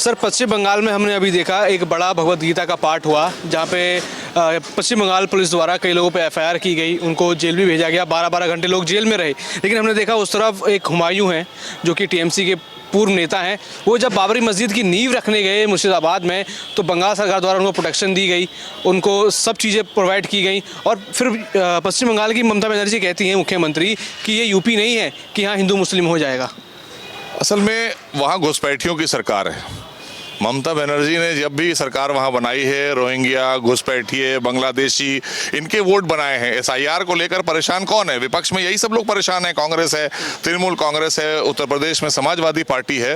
Sir, पश्चिम बंगाल में हमने अभी देखा एक बड़ा भगवत गीता का पाठ हुआ, जहाँ पे पश्चिम बंगाल पुलिस द्वारा कई लोगों पे एफआईआर की गई, उनको जेल भी भेजा गया, 12-12 घंटे लोग जेल में रहे। लेकिन हमने देखा उस तरफ एक हुमायूं हैं जो कि टीएमसी के पूर्व नेता हैं, वो जब बाबरी मस्जिद की नींव रखने गए मुर्शिदाबाद में, तो बंगाल सरकार द्वारा उनको प्रोटेक्शन दी गई, उनको सब चीज़ें प्रोवाइड की गई। और फिर पश्चिम बंगाल की ममता बनर्जी कहती हैं, मुख्यमंत्री, कि ये यूपी नहीं है कि यहाँ हिंदू मुस्लिम हो जाएगा। असल में वहाँ घुसपैठियों की सरकार है। ममता बनर्जी ने जब भी सरकार वहाँ बनाई है, रोहिंग्या, घुसपैठिए, बांग्लादेशी, इनके वोट बनाए हैं। एसआईआर को लेकर परेशान कौन है? विपक्ष में यही सब लोग परेशान हैं। कांग्रेस है, तृणमूल कांग्रेस है, उत्तर प्रदेश में समाजवादी पार्टी है।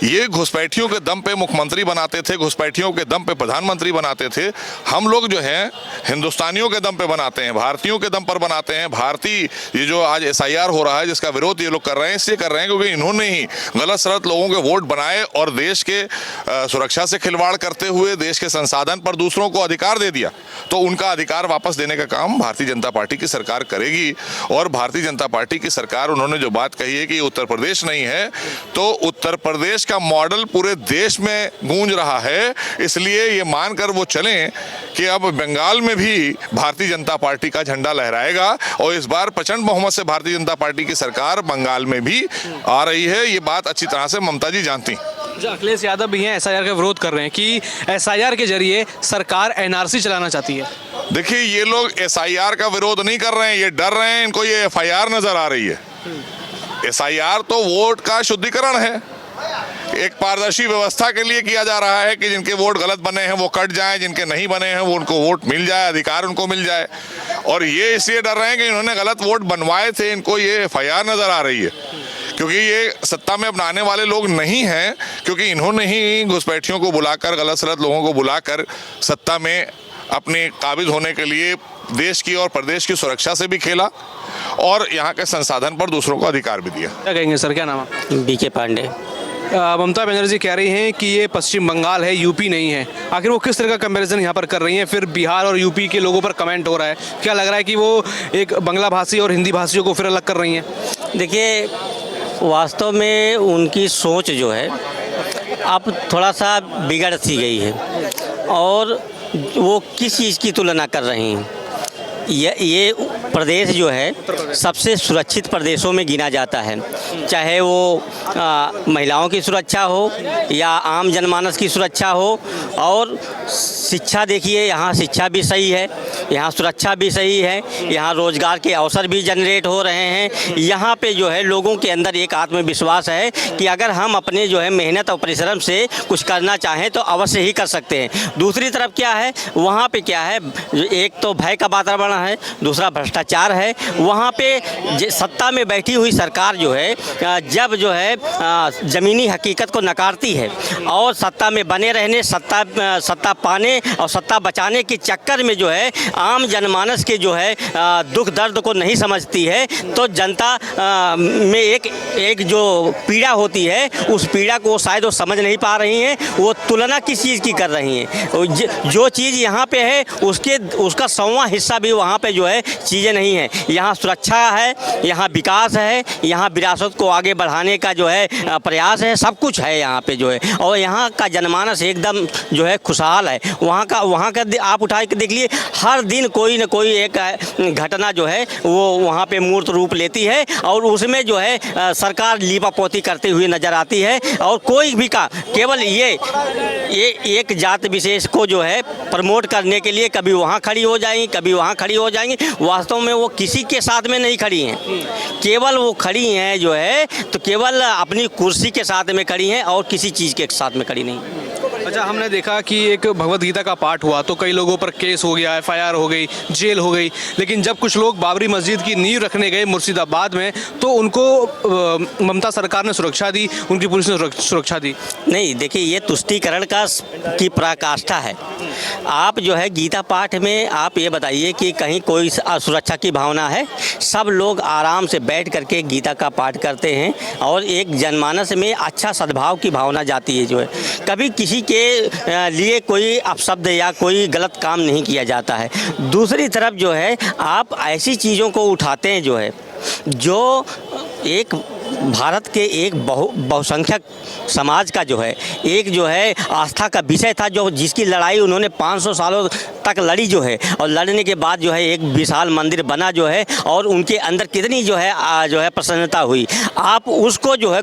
ये घुसपैठियों के दम पे मुख्यमंत्री बनाते थे, घुसपैठियों के दम पे प्रधानमंत्री बनाते थे। हम लोग जो हैं हिंदुस्तानियों के दम पे बनाते हैं, भारतीयों के दम पर बनाते हैं। भारतीय ये जो आज एसआईआर हो रहा है, जिसका विरोध ये लोग कर रहे हैं, इसलिए कर रहे हैं क्योंकि इन्होंने ही गलत सलत लोगों के वोट बनाए और देश के सुरक्षा से खिलवाड़ करते हुए देश के संसाधन पर दूसरों को अधिकार दे दिया। तो उनका अधिकार वापस देने का काम भारतीय जनता पार्टी की सरकार करेगी। और भारतीय जनता पार्टी की सरकार, उन्होंने जो बात कही है कि उत्तर प्रदेश नहीं है, तो उत्तर प्रदेश का मॉडल पूरे देश में गूंज रहा है। इसलिए ये मानकर वो चलें कि अब बंगाल में भी भारतीय जनता पार्टी का झंडा लहराएगा और इस बार प्रचंड बहुमत से भारतीय जनता पार्टी की सरकार बंगाल में भी आ रही है। ये बात अच्छी तरह से ममता जी जानती। अखिलेश यादव भी हैं, एसआईआर का विरोध कर रहे हैं कि एसआईआर के जरिए सरकार एनआरसी चलाना चाहती है। देखिए, ये लोग एसआईआर का विरोध नहीं कर रहे हैं, ये डर रहे हैं, इनको ये एफआईआर नजर आ रही है। एसआईआर तो वोट का शुद्धिकरण है, एक पारदर्शी व्यवस्था के लिए किया जा रहा है कि जिनके वोट गलत बने हैं वो कट जाएं, जिनके नहीं बने हैं वो उनको वोट मिल जाए, अधिकार उनको मिल जाए। और ये इसलिए डर रहे हैं कि इन्होंने गलत वोट बनवाए थे, इनको ये एफआईआर नजर आ रही है, क्योंकि ये सत्ता में अपनाने वाले लोग नहीं हैं, क्योंकि इन्होंने ही घुसपैठियों को बुलाकर, गलत सलत लोगों को बुलाकर सत्ता में अपने काबिज होने के लिए देश की और प्रदेश की सुरक्षा से भी खेला और यहाँ के संसाधन पर दूसरों को अधिकार भी दिया। क्या कहेंगे सर, क्या नाम है? बीके पांडे। ममता बनर्जी कह रही हैं कि ये पश्चिम बंगाल है, यूपी नहीं है। आखिर वो किस तरह का कंपैरिजन यहाँ पर कर रही हैं? फिर बिहार और यूपी के लोगों पर कमेंट हो रहा है, क्या लग रहा है कि वो एक बांग्ला भाषी और हिंदी भाषियों को फिर अलग कर रही हैं? देखिए, वास्तव में उनकी सोच जो है अब थोड़ा सा बिगड़ सी गई है और वो किस चीज़ की तुलना कर रही हैं। ये प्रदेश जो है सबसे सुरक्षित प्रदेशों में गिना जाता है, चाहे वो महिलाओं की सुरक्षा हो या आम जनमानस की सुरक्षा हो। और शिक्षा देखिए, यहाँ शिक्षा भी सही है, यहाँ सुरक्षा भी सही है, यहाँ रोजगार के अवसर भी जनरेट हो रहे हैं। यहाँ पे जो है लोगों के अंदर एक आत्मविश्वास है कि अगर हम अपने जो है मेहनत और परिश्रम से कुछ करना चाहें तो अवश्य ही कर सकते हैं। दूसरी तरफ क्या है, वहाँ पे क्या है, एक तो भय का वातावरण है, दूसरा भ्रष्टाचार है। वहाँ पे सत्ता में बैठी हुई सरकार जो है जब जो है ज़मीनी हकीकत को नकारती है और सत्ता में बने रहने, सत्ता पाने और सत्ता बचाने के चक्कर में जो है आम जनमानस के जो है दुख दर्द को नहीं समझती है, तो जनता में एक जो पीड़ा होती है, उस पीड़ा को शायद वो समझ नहीं पा रही हैं। वो तुलना किस चीज़ की कर रही हैं? जो चीज़ यहाँ पे है उसका 100वां हिस्सा भी वहाँ पे जो है चीज़ें नहीं है। यहाँ सुरक्षा है, यहाँ विकास है, यहाँ विरासत को आगे बढ़ाने का जो है प्रयास है, सब कुछ है यहाँ पे जो है। और यहाँ का जनमानस एकदम जो है खुशहाल है। वहाँ का आप उठा के देख लिए, हर दिन कोई न कोई एक घटना जो है वो वहाँ पे मूर्त रूप लेती है और उसमें जो है सरकार लीपापोती करते हुए नज़र आती है। और कोई भी का केवल ये एक जात विशेष को जो है प्रमोट करने के लिए कभी वहाँ खड़ी हो जाएंगी, कभी वहाँ खड़ी हो जाएंगी। वास्तव में वो किसी के साथ में नहीं खड़ी हैं, केवल वो खड़ी हैं जो है तो केवल अपनी कुर्सी के साथ में खड़ी हैं और किसी चीज़ के साथ में खड़ी नहीं। अच्छा, हमने देखा कि एक भगवत गीता का पाठ हुआ तो कई लोगों पर केस हो गया, एफआईआर हो गई, जेल हो गई। लेकिन जब कुछ लोग बाबरी मस्जिद की नींव रखने गए मुर्शिदाबाद में, तो उनको ममता सरकार ने सुरक्षा दी, उनकी पुलिस ने सुरक्षा दी। नहीं, देखिए, ये तुष्टीकरण की पराकाष्ठा है। आप जो है गीता पाठ में आप ये बताइए कि कहीं कोई सुरक्षा की भावना है? सब लोग आराम से बैठ करके गीता का पाठ करते हैं और एक जनमानस में अच्छा सद्भाव की भावना जाती है जो है। कभी किसी के लिए कोई अपशब्द या कोई गलत काम नहीं किया जाता है। दूसरी तरफ जो है आप ऐसी चीज़ों को उठाते हैं जो है जो एक भारत के एक बहुसंख्यक समाज का जो है एक जो है आस्था का विषय था, जो जिसकी लड़ाई उन्होंने 500 सालों तक लड़ी जो है, और लड़ने के बाद जो है एक विशाल मंदिर बना जो है, और उनके अंदर कितनी जो है प्रसन्नता हुई। आप उसको जो है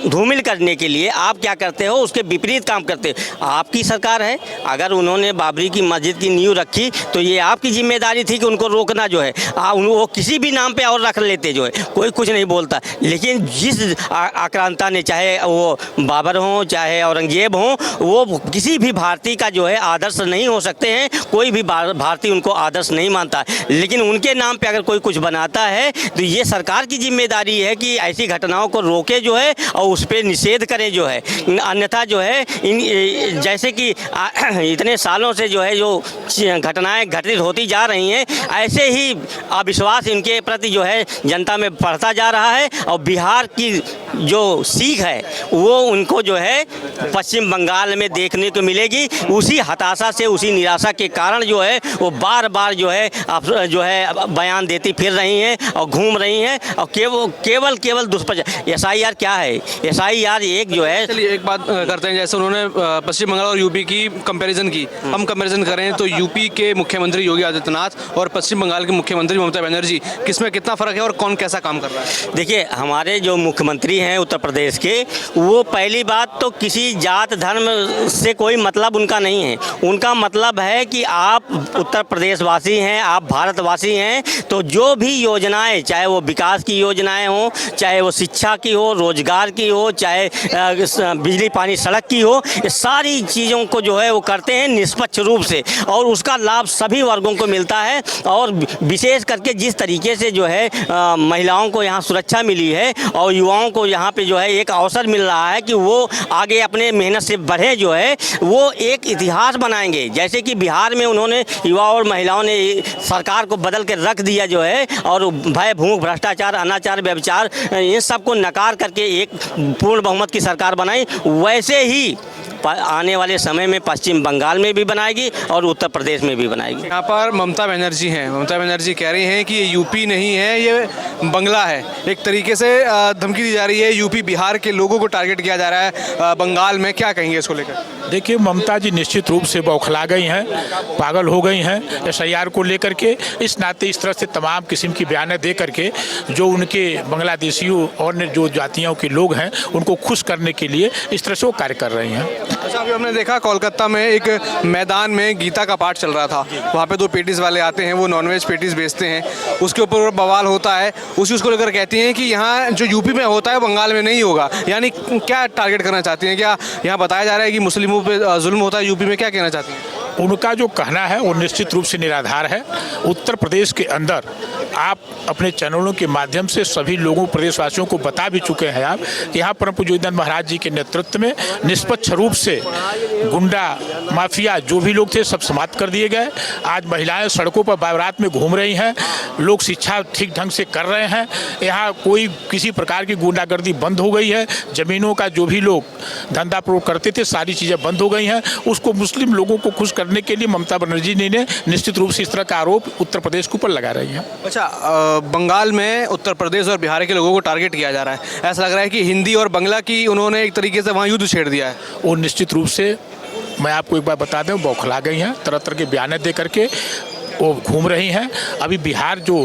धूमिल करने के लिए आप क्या करते हो, उसके विपरीत काम करते हो। आपकी सरकार है, अगर उन्होंने बाबरी की मस्जिद की नींव रखी तो ये आपकी जिम्मेदारी थी कि उनको रोकना जो है। वो किसी भी नाम पे और रख लेते जो है, कोई कुछ नहीं बोलता। लेकिन जिस आक्रांता ने, चाहे वो बाबर हों चाहे औरंगजेब हों, वो किसी भी भारतीय का जो है आदर्श नहीं हो सकते हैं, कोई भी भारतीय उनको आदर्श नहीं मानता। लेकिन उनके नाम पे अगर कोई कुछ बनाता है तो ये सरकार की जिम्मेदारी है कि ऐसी घटनाओं को रोके जो है और उस पर निषेध करें जो है। अन्यथा जो है जैसे कि इतने सालों से जो है जो घटनाएं घटित होती जा रही हैं, ऐसे ही अविश्वास इनके प्रति जो है जनता में बढ़ता जा रहा है। और बिहार की जो सीख है वो उनको जो है पश्चिम बंगाल में देखने को मिलेगी। उसी हताशा से, उसी निराशा के कारण जो है वो बार बार जो है बयान देती फिर रही हैं और घूम रही हैं, और केवल दुष्प्रचार। SIR क्या है? SIR एक जो है, चलिए एक बात करते हैं, जैसे उन्होंने पश्चिम बंगाल और यूपी की कंपैरिजन की, हम कंपैरिजन करें तो यूपी के मुख्यमंत्री योगी आदित्यनाथ और पश्चिम बंगाल के मुख्यमंत्री ममता बनर्जी, किसमें कितना फ़र्क है और कौन कैसा काम कर रहा है? देखिए, हमारे जो मुख्यमंत्री हैं उत्तर प्रदेश के, वो पहली बात तो किसी जात धर्म से कोई मतलब उनका नहीं है। उनका मतलब है कि आप उत्तर प्रदेशवासी हैं, आप भारतवासी हैं, तो जो भी योजनाएं, चाहे वो विकास की योजनाएं हों, चाहे वो शिक्षा की हो, रोजगार की हो, चाहे बिजली पानी सड़क की हो, ये सारी चीज़ों को जो है वो करते हैं निष्पक्ष रूप से, और उसका लाभ सभी वर्गों को मिलता है। और विशेष करके जिस तरीके से जो है महिलाओं को यहाँ सुरक्षा मिली है और युवाओं को यहाँ पे जो है एक अवसर मिल रहा है कि वो आगे अपने मेहनत से बढ़े, जो है वो एक इतिहास बनाएंगे। जैसे कि बिहार में उन्होंने युवा और महिलाओं ने सरकार को बदल के रख दिया जो है, और भय भूख भ्रष्टाचार अनाचार व्यभिचार इन सब को नकार करके एक पूर्ण बहुमत की सरकार बनाई। वैसे ही आने वाले समय में पश्चिम बंगाल में भी बनाएगी और उत्तर प्रदेश में भी बनाएगी। यहाँ पर ममता बनर्जी हैं, ममता बनर्जी कह रही हैं कि ये यूपी नहीं है, ये बंगला है। एक तरीके से धमकी दी जा रही है, यूपी बिहार के लोगों को टारगेट किया जा रहा है बंगाल में। क्या कहेंगे इसको लेकर? देखिए, ममता जी निश्चित रूप से बौखला गई हैं, पागल हो गई हैं SIR को लेकर के। इस नाते इस तरह से तमाम किस्म की बयानें दे करके जो उनके बांग्लादेशियों और जो जातियों के लोग हैं उनको खुश करने के लिए इस तरह से वो कार्य कर रही हैं। अच्छा, अभी हमने देखा कोलकाता में एक मैदान में गीता का पाठ चल रहा था, वहाँ पे 2 पेटीज वाले आते हैं, वो नॉनवेज पेटीज बेचते हैं, उसके ऊपर बवाल होता है। उसी उसको लेकर कहती हैं कि यहाँ जो यूपी में होता है बंगाल में नहीं होगा। यानी क्या टारगेट करना चाहती हैं? क्या यहाँ बताया जा रहा है कि मुस्लिमों पे जुल्म होता है यूपी में? क्या कहना चाहती हैं? उनका जो कहना है वो निश्चित रूप से निराधार है। उत्तर प्रदेश के अंदर आप अपने चैनलों के माध्यम से सभी लोगों, प्रदेशवासियों को बता भी चुके हैं आप कि यहाँ परम पूज्य योगीनाथ महाराज जी के नेतृत्व में निष्पक्ष रूप से गुंडा माफिया जो भी लोग थे सब समाप्त कर दिए गए। आज महिलाएं सड़कों पर बारात में घूम रही हैं, लोग शिक्षा ठीक ढंग से कर रहे हैं। यहाँ कोई किसी प्रकार की गुंडागर्दी बंद हो गई है। ज़मीनों का जो भी लोग धंधा प्रयोग करते थे सारी चीज़ें बंद हो गई हैं। उसको मुस्लिम लोगों को खुश करने के लिए ममता बनर्जी ने निश्चित रूप से इस तरह का आरोप उत्तर प्रदेश के ऊपर लगा रही है। अच्छा, बंगाल में उत्तर प्रदेश और बिहार के लोगों को टारगेट किया जा रहा है। ऐसा लग रहा है कि हिंदी और बंगला की उन्होंने एक तरीके से वहाँ युद्ध छेड़ दिया है। और निश्चित रूप से मैं आपको एक बार बता दूं, बौखला गई हैं, तरह तरह के बयान दे करके वो घूम रही हैं। अभी बिहार जो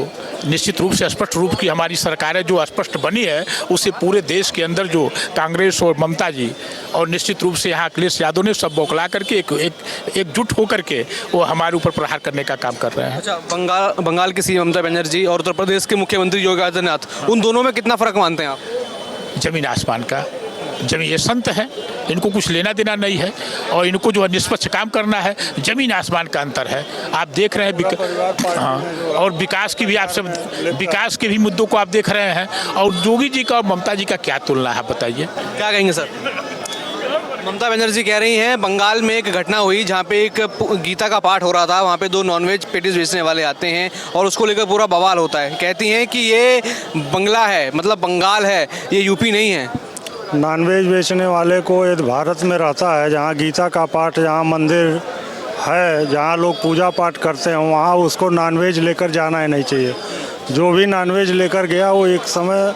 निश्चित रूप से स्पष्ट रूप की हमारी सरकार है जो स्पष्ट बनी है, उससे पूरे देश के अंदर जो कांग्रेस और ममता जी और निश्चित रूप से यहाँ अखिलेश यादव ने सब बौखला करके एकजुट होकर के वो हमारे ऊपर प्रहार करने का काम कर रहे हैं। अच्छा, बंगाल की CM ममता बनर्जी और उत्तर प्रदेश के मुख्यमंत्री योगी आदित्यनाथ, उन दोनों में कितना फ़र्क मानते हैं आप? जमीन आसमान का। जमीन, ये संत है, इनको कुछ लेना देना नहीं है और इनको जो है निष्पक्ष काम करना है। जमीन आसमान का अंतर है। आप देख रहे हैं हाँ, और विकास की भी आपसे विकास के भी मुद्दों को आप देख रहे हैं। और योगी जी का और ममता जी का क्या तुलना है, बताइए क्या कहेंगे सर? ममता बनर्जी कह रही हैं बंगाल में एक घटना हुई जहाँ पे एक गीता का पाठ हो रहा था, वहाँ पे 2 नॉनवेज पेटीज बेचने वाले आते हैं और उसको लेकर पूरा बवाल होता है। कहती हैं कि ये बंगला है, मतलब बंगाल है, ये यूपी नहीं है। नॉनवेज बेचने वाले को ये भारत में रहता है, जहाँ गीता का पाठ, जहाँ मंदिर है, जहाँ लोग पूजा पाठ करते हैं, वहाँ उसको नॉनवेज लेकर जाना ही नहीं चाहिए। जो भी नॉनवेज लेकर गया वो एक समय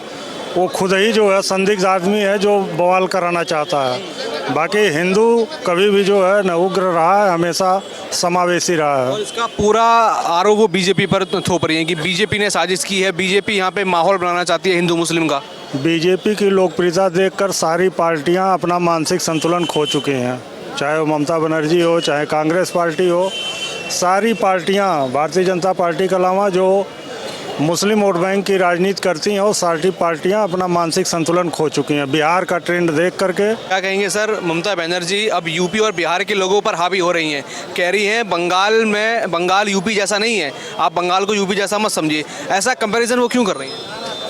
वो खुद ही जो है संदिग्ध आदमी है जो बवाल कराना चाहता है। बाकी हिंदू कभी भी जो है न उग्र रहा है, हमेशा समावेशी रहा है। और इसका पूरा आरोप वो बीजेपी पर थोप रही है कि बीजेपी ने साजिश की है, बीजेपी यहाँ पे माहौल बनाना चाहती है हिंदू मुस्लिम का। बीजेपी की लोकप्रियता देखकर सारी पार्टियां अपना मानसिक संतुलन खो चुकी हैं, चाहे वो ममता बनर्जी हो, चाहे कांग्रेस पार्टी हो। सारी पार्टियां, भारतीय जनता पार्टी के अलावा जो मुस्लिम वोट बैंक की राजनीति करती हैं, वो सारी पार्टियां अपना मानसिक संतुलन खो चुकी हैं बिहार का ट्रेंड देख करके। क्या कहेंगे सर, ममता बनर्जी अब यूपी और बिहार के लोगों पर हावी हो रही हैं, कह रही हैं बंगाल यूपी जैसा नहीं है, आप बंगाल को यूपी जैसा मत समझिए। ऐसा कंपैरिजन वो क्यों कर रही हैं?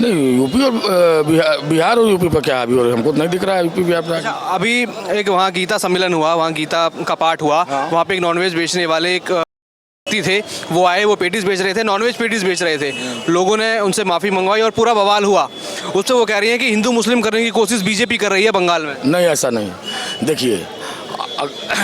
नहीं, यूपी और बिहार और यूपी पर क्या हावी हो रहा है, हमको तो नहीं दिख रहा है यूपी बिहार पर। अभी एक वहाँ गीता सम्मेलन हुआ, वहाँ गीता का पाठ हुआ, वहाँ पे एक नॉनवेज बेचने वाले एक व्यक्ति थे, वो आए, वो पेटीज बेच रहे थे, नॉनवेज पेटीज बेच रहे थे। लोगों ने उनसे माफ़ी मंगवाई और पूरा बवाल हुआ। उससे वो कह रही हैं कि हिंदू मुस्लिम करने की कोशिश बीजेपी कर रही है बंगाल में। नहीं, ऐसा नहीं। देखिए,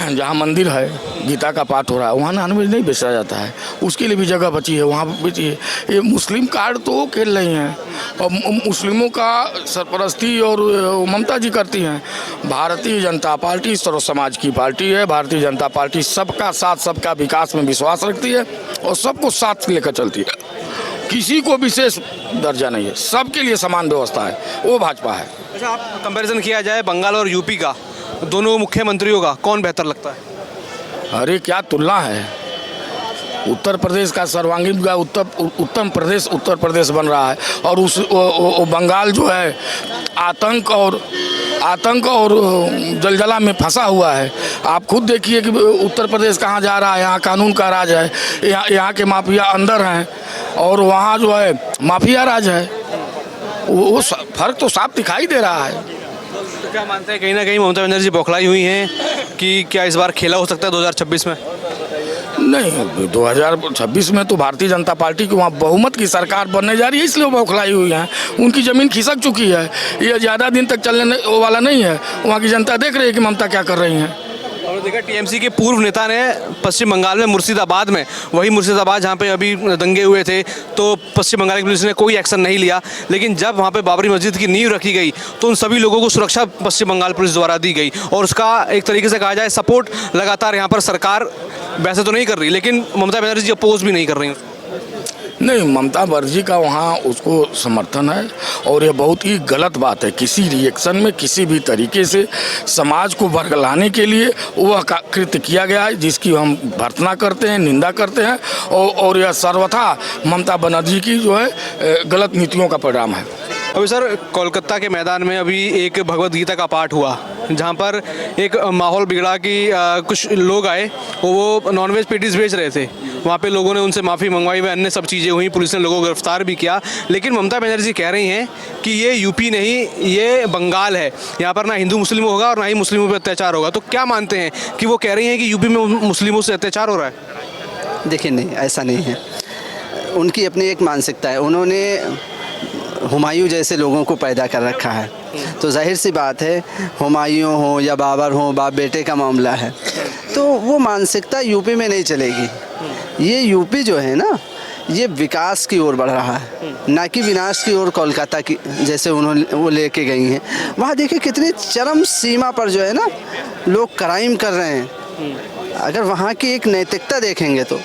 जहाँ मंदिर है, गीता का पाठ हो रहा है, वहाँ नॉनवेज नहीं बेचा जाता है, उसके लिए भी जगह बची है, वहाँ बेची है। ये मुस्लिम कार्ड तो खेल रही हैं और मुस्लिमों का सरपरस्ती और ममता जी करती हैं। भारतीय जनता पार्टी सर्व समाज की पार्टी है। भारतीय जनता पार्टी सबका साथ, सबका विकास में विश्वास रखती है और सबको साथ लेकर चलती है। किसी को विशेष दर्जा नहीं है, सबके लिए समान व्यवस्था है, वो भाजपा है। अच्छा, आप कंपैरिजन किया जाए बंगाल और यूपी का, दोनों मुख्यमंत्रियों का, कौन बेहतर लगता है? अरे क्या तुलना है। उत्तर प्रदेश का सर्वांगीण का उत्तम प्रदेश उत्तर प्रदेश बन रहा है और उस बंगाल जो है आतंक और जलजला में फंसा हुआ है। आप खुद देखिए कि उत्तर प्रदेश कहाँ जा रहा है। यहाँ कानून का राज है, यहाँ के माफिया अंदर हैं और वहाँ जो है माफिया राज है। वो फर्क तो साफ दिखाई दे रहा है। तो क्या मानते हैं, कहीं ना कहीं ममता बनर्जी बौखलाई हुई हैं कि क्या इस बार खेला हो सकता है 2026 में? नहीं, 2026 में तो भारतीय जनता पार्टी की वहाँ बहुमत की सरकार बनने जा रही है, इसलिए वो बौखलाई हुई है। उनकी ज़मीन खिसक चुकी है, ये ज़्यादा दिन तक चलने वाला नहीं है। वहाँ की जनता देख रही है कि ममता क्या कर रही हैं। और देखा टीएमसी के पूर्व नेता ने पश्चिम बंगाल में मुर्शिदाबाद में, वही मुर्शिदाबाद जहाँ पे अभी दंगे हुए थे, तो पश्चिम बंगाल की पुलिस ने कोई एक्शन नहीं लिया, लेकिन जब वहाँ पे बाबरी मस्जिद की नींव रखी गई तो उन सभी लोगों को सुरक्षा पश्चिम बंगाल पुलिस द्वारा दी गई और उसका एक तरीके से कहा जाए सपोर्ट लगातार यहाँ पर सरकार वैसे तो नहीं कर रही, लेकिन ममता बनर्जी अपोज भी नहीं कर रही। नहीं, ममता बनर्जी का वहाँ उसको समर्थन है और ये बहुत ही गलत बात है। किसी रिएक्शन में किसी भी तरीके से समाज को बरगलाने के लिए वह कृत्य किया गया है, जिसकी हम भर्त्सना करते हैं, निंदा करते हैं और यह सर्वथा ममता बनर्जी की जो है गलत नीतियों का परिणाम है। अभी सर कोलकाता के मैदान में अभी एक भगवत गीता का पाठ हुआ, जहाँ पर एक माहौल बिगड़ा कि कुछ लोग आए, वो नॉनवेज पेटीज बेच रहे थे, वहाँ पे लोगों ने उनसे माफ़ी मंगवाई, व अन्य सब चीज़ें हुई, पुलिस ने लोगों को गिरफ्तार भी किया। लेकिन ममता बनर्जी कह रही हैं कि ये यूपी नहीं, ये बंगाल है, यहाँ पर ना हिंदू मुस्लिम होगा और ना ही मुस्लिमों पर अत्याचार होगा। तो क्या मानते हैं कि वो कह रही हैं कि यूपी में मुस्लिमों से अत्याचार हो रहा है? देखिए, नहीं, ऐसा नहीं है। उनकी अपनी एक मानसिकता है। उन्होंने हुमायूं जैसे लोगों को पैदा कर रखा है, तो जाहिर सी बात है, हुमायूं हो या बाबर हो, बाप बेटे का मामला है, तो वो मानसिकता यूपी में नहीं चलेगी। ये यूपी जो है ना, ये विकास की ओर बढ़ रहा है, ना कि विनाश की ओर। कोलकाता की जैसे उन्होंने वो लेके गई हैं, वहाँ देखिए कितनी चरम सीमा पर जो है ना लोग क्राइम कर रहे हैं। अगर वहाँ की एक नैतिकता देखेंगे तो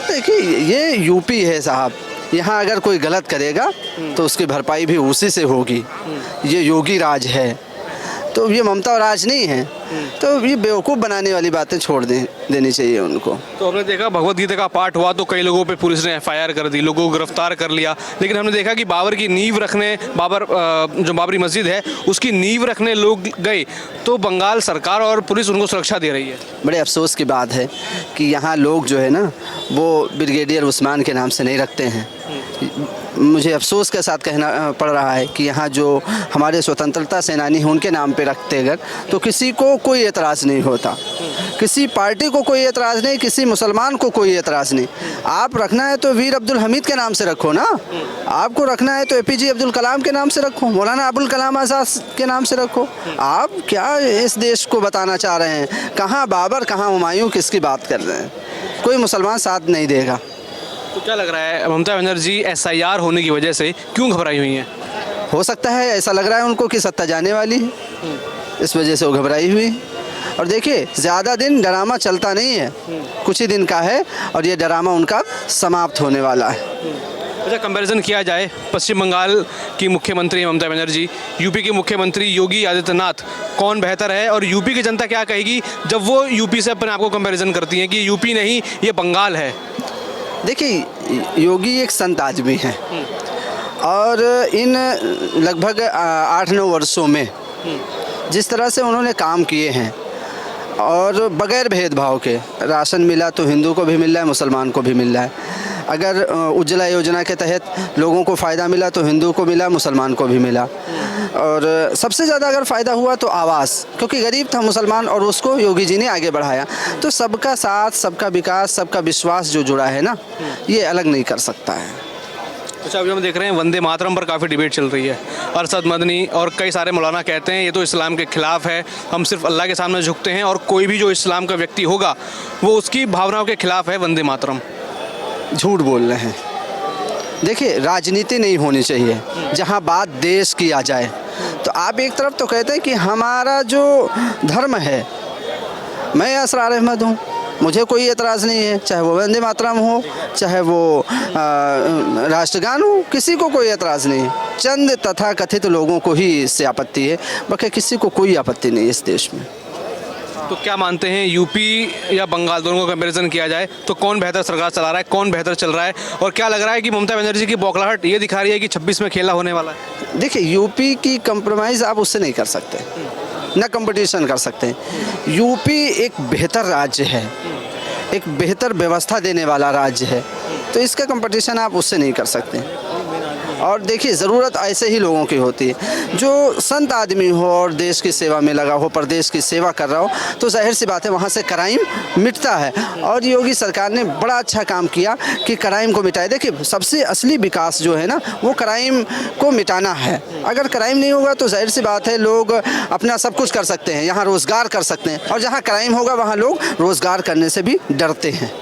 देखिए, ये यूपी है साहब, यहाँ अगर कोई गलत करेगा तो उसकी भरपाई भी उसी से होगी। ये योगी राज है, तो ये ममता राज नहीं है। तो ये बेवकूफ़ बनाने वाली बातें छोड़ देनी चाहिए उनको। तो हमने देखा भगवत गीता का पाठ हुआ तो कई लोगों पे पुलिस ने एफआईआर कर दी, लोगों को गिरफ्तार कर लिया, लेकिन हमने देखा कि बाबर की नींव रखने, जो बाबरी मस्जिद है उसकी नींव रखने लोग गए तो बंगाल सरकार और पुलिस उनको सुरक्षा दे रही है। बड़े अफसोस की बात है कि यहाँ लोग जो है ना वो ब्रिगेडियर उस्मान के नाम से नहीं रखते हैं। मुझे अफसोस के साथ कहना पड़ रहा है कि यहाँ जो हमारे स्वतंत्रता सेनानी हैं उनके नाम पे रखते अगर तो किसी को कोई एतराज़ नहीं होता, किसी पार्टी को कोई एतराज़ नहीं, किसी मुसलमान को कोई एतराज़ नहीं। आप रखना है तो वीर अब्दुल हमीद के नाम से रखो ना, आपको रखना है तो एपीजे अब्दुल कलाम के नाम से रखो, मौलाना अबुल कलाम आज़ाद के नाम से रखो। आप क्या इस देश को बताना चाह रहे हैं? कहाँ बाबर, कहाँ हुमायूं, किसकी बात कर रहे हैं? कोई मुसलमान साथ नहीं देगा। तो क्या लग रहा है ममता बनर्जी एसआईआर होने की वजह से क्यों घबराई हुई हैं? हो सकता है ऐसा लग रहा है उनको कि सत्ता जाने वाली है, इस वजह से वो घबराई हुई है। और देखिए ज़्यादा दिन ड्रामा चलता नहीं है, कुछ ही दिन का है और ये ड्रामा उनका समाप्त होने वाला है। अच्छा, कंपैरिजन किया जाए पश्चिम बंगाल की मुख्यमंत्री ममता बनर्जी, यूपी के मुख्यमंत्री योगी आदित्यनाथ, कौन बेहतर है और यूपी की जनता क्या कहेगी जब वो यूपी से अपने आप को कंपैरिजन करती हैं कि यूपी नहीं ये बंगाल है? देखिए, योगी एक संत आदमी है और इन लगभग 8-9 वर्षों में जिस तरह से उन्होंने काम किए हैं और बगैर भेदभाव के, राशन मिला तो हिंदू को भी मिल रहा है, मुसलमान को भी मिल रहा है। अगर उज्ज्वला योजना के तहत लोगों को फ़ायदा मिला तो हिंदू को मिला, मुसलमान को भी मिला। और सबसे ज़्यादा अगर फ़ायदा हुआ तो आवास, क्योंकि गरीब था मुसलमान और उसको योगी जी ने आगे बढ़ाया। तो सबका साथ, सबका विकास, सबका विश्वास जो जुड़ा है ना, ये अलग नहीं कर सकता है। अच्छा, अभी हम देख रहे हैं वंदे मातरम पर काफ़ी डिबेट चल रही है। अरशद मदनी और कई सारे मौलाना कहते हैं ये तो इस्लाम के खिलाफ है, हम सिर्फ अल्लाह के सामने झुकते हैं और कोई भी जो इस्लाम का व्यक्ति होगा वो उसकी भावनाओं के खिलाफ है वंदे मातरम। झूठ बोल रहे हैं। देखिए, राजनीति नहीं होनी चाहिए जहां बात देश की आ जाए। तो आप एक तरफ तो कहते हैं कि हमारा जो धर्म है, मैं असरार अहमद हूँ, मुझे कोई एतराज़ नहीं है, चाहे वो वंदे मातरम हो, चाहे वो राष्ट्रगान हो, किसी को कोई एतराज़ नहीं है। चंद तथाकथित लोगों को ही इससे आपत्ति है, बाकी किसी को कोई आपत्ति नहीं है इस देश में। तो क्या मानते हैं, यूपी या बंगाल, दोनों का कंपैरिजन किया जाए तो कौन बेहतर सरकार चला रहा है, कौन बेहतर चल रहा है? और क्या लग रहा है कि ममता बनर्जी की बौखलाहट ये दिखा रही है कि 26 में खेला होने वाला है? देखिए, यूपी की कंप्रोमाइज़ आप उससे नहीं कर सकते, ना कंपटीशन कर सकते। यूपी एक बेहतर राज्य है, एक बेहतर व्यवस्था देने वाला राज्य है, तो इसका कंपटीशन आप उससे नहीं कर सकते। और देखिए, ज़रूरत ऐसे ही लोगों की होती है जो संत आदमी हो और देश की सेवा में लगा हो, प्रदेश की सेवा कर रहा हो, तो जाहिर सी बात है वहाँ से क्राइम मिटता है। और योगी सरकार ने बड़ा अच्छा काम किया कि क्राइम को मिटाए। देखिए, सबसे असली विकास जो है ना, वो क्राइम को मिटाना है। अगर क्राइम नहीं होगा तो जाहिर सी बात है लोग अपना सब कुछ कर सकते हैं, यहाँ रोज़गार कर सकते हैं, और जहाँ क्राइम होगा वहाँ लोग रोज़गार करने से भी डरते हैं।